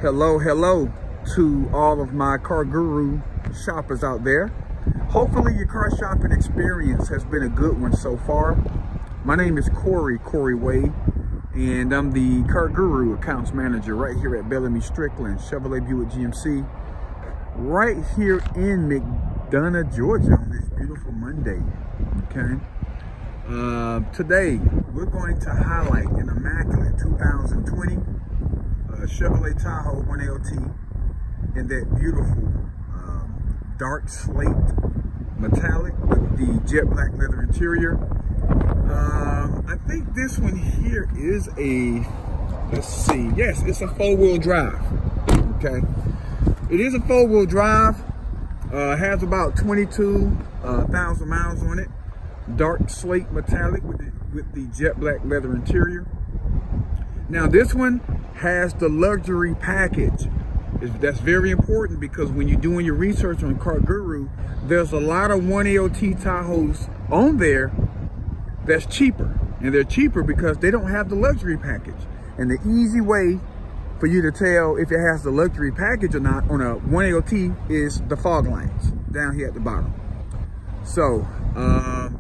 Hello to all of my car guru shoppers out there. Hopefully your car shopping experience has been a good one so far. My name is Corey Wade, and I'm the car guru accounts manager right here at Bellamy Strickland Chevrolet Buick GMC, right here in McDonough, Georgia, on this beautiful Monday. Okay. Today we're going to highlight an immaculate 2020 Chevrolet Tahoe Lt in that beautiful dark slate metallic with the jet black leather interior. I think this one here is a, let's see, yes, it's a four-wheel drive. Okay, it is a four-wheel drive. Has about 22,000 miles on it. Dark slate metallic with the jet black leather interior. Now this one has the luxury package. That's very important because when you're doing your research on Car Guru, there's a lot of 1LT Tahoes on there that's cheaper. And they're cheaper because they don't have the luxury package. And the easy way for you to tell if it has the luxury package or not on a 1LT is the fog lines down here at the bottom. So,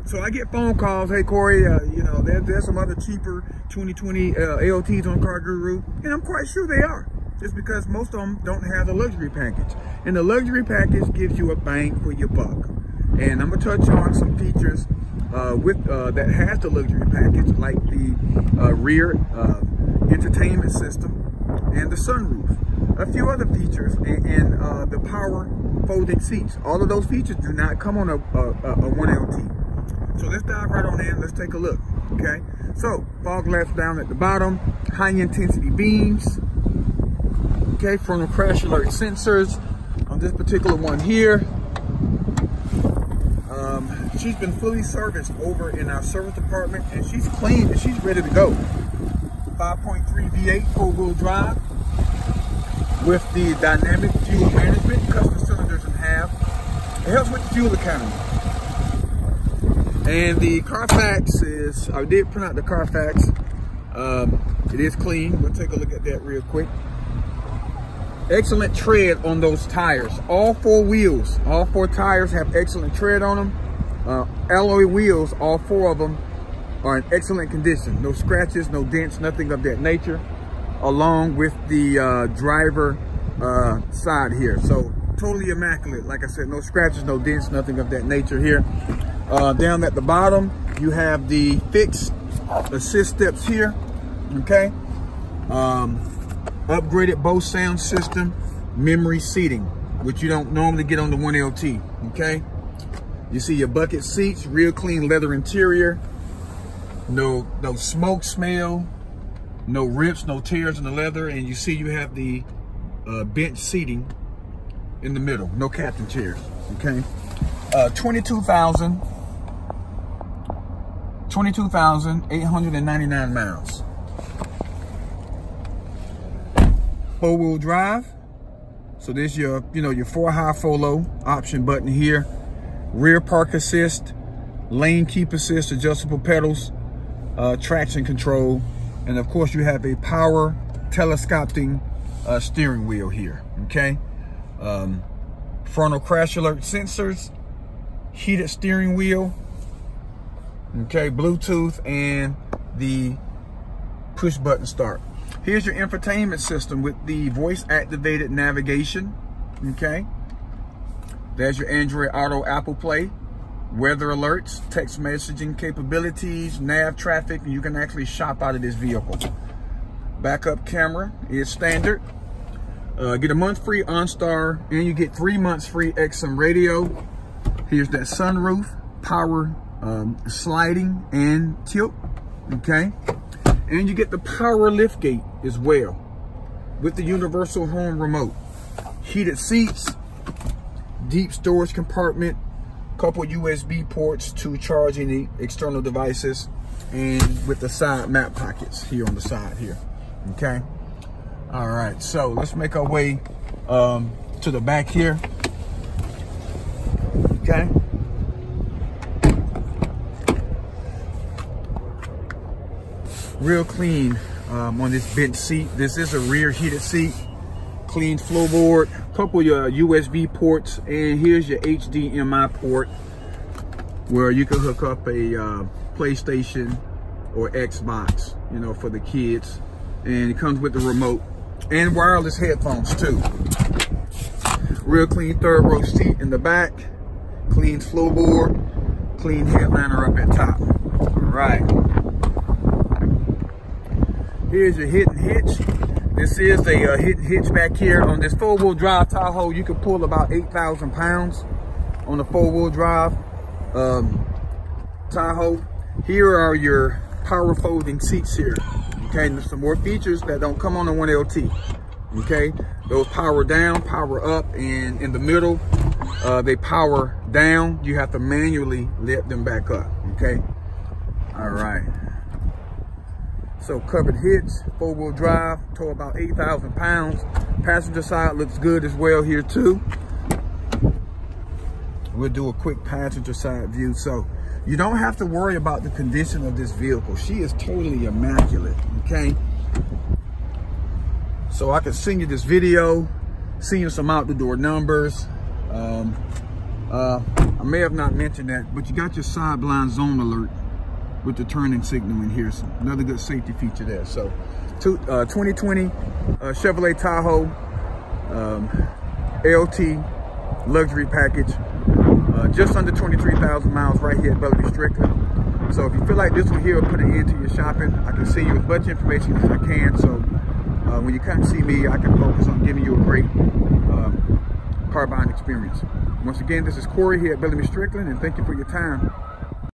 so I get phone calls, hey Corey, you know, there's some other cheaper 2020 LTs on Car Guru, and I'm quite sure they are. Just because most of them don't have the luxury package. And the luxury package gives you a bang for your buck. And I'm gonna touch on some features that has the luxury package, like the rear entertainment system and the sunroof. A few other features and the power folding seats. All of those features do not come on a 1LT. So let's dive right on in. Let's take a look. Okay. So fog lamps down at the bottom, high intensity beams. Okay, frontal crash alert sensors on this particular one here. She's been fully serviced over in our service department, and she's clean and she's ready to go. 5.3 V8 four-wheel drive with the dynamic fuel management, custom cylinders in half. It helps with the fuel economy. And the Carfax is, I did print out the Carfax. It is clean. We'll take a look at that real quick. Excellent tread on those tires. All four wheels, all four tires have excellent tread on them. Alloy wheels, all four of them are in excellent condition. No scratches, no dents, nothing of that nature. Along with the driver side here. So totally immaculate. Like I said, no scratches, no dents, nothing of that nature here. Down at the bottom, you have the fixed assist steps here. Okay. Upgraded Bose sound system, memory seating, which you don't normally get on the 1LT. Okay. You see your bucket seats, real clean leather interior. No smoke smell, no rips, no tears in the leather, and you see you have the bench seating in the middle, no captain chairs. Okay, 22,899 miles. Four-wheel drive. So there's your, your 4-high, 4-low option button here. Rear park assist, lane keep assist, adjustable pedals, traction control, and of course you have a power telescoping steering wheel here. Okay, frontal crash alert sensors, heated steering wheel. Okay, Bluetooth, and the push button start. Here's your infotainment system with the voice activated navigation. Okay, there's your Android Auto, Apple Play, weather alerts, text messaging capabilities, nav traffic, and you can actually shop out of this vehicle. Backup camera is standard. Get a month free OnStar, and you get 3 months free XM radio. Here's that sunroof, power sliding and tilt. Okay, and you get the power lift gate as well with the universal home remote. Heated seats, deep storage compartment, couple USB ports to charge any external devices, and with the side map pockets here on the side here. Okay, all right, so let's make our way to the back here. Okay, real clean on this bench seat. This is a rear heated seat. clean floorboard, couple of your USB ports, and here's your HDMI port where you can hook up a PlayStation or Xbox, you know, for the kids. And it comes with the remote and wireless headphones too. Real clean third row seat in the back, clean floorboard, clean headliner up at top. All right. Here's your hidden hitch. This is a hidden hitch back here. On this four-wheel drive Tahoe, you can pull about 8,000 pounds on the four-wheel drive Tahoe. Here are your power folding seats here. Okay, and there's some more features that don't come on the 1LT. Okay, those power down, power up, and in the middle, they power down. You have to manually let them back up. Okay, all right. So covered hitch, four-wheel drive, tow about 8,000 pounds. Passenger side looks good as well here too. We'll do a quick passenger side view. So you don't have to worry about the condition of this vehicle. She is totally immaculate, okay? So I can send you this video, send you some out the door numbers. I may have not mentioned that, but you got your side blind zone alert with the turning signal in here. So another good safety feature there. So 2020 Chevrolet Tahoe LT luxury package. Just under 23,000 miles right here at Bellevue Strickland. So if you feel like this one here will put an end to your shopping, I can send you as much information as I can. So when you come see me, I can focus on giving you a great car buying experience. Once again, this is Corey here at Bellevue Strickland, and thank you for your time.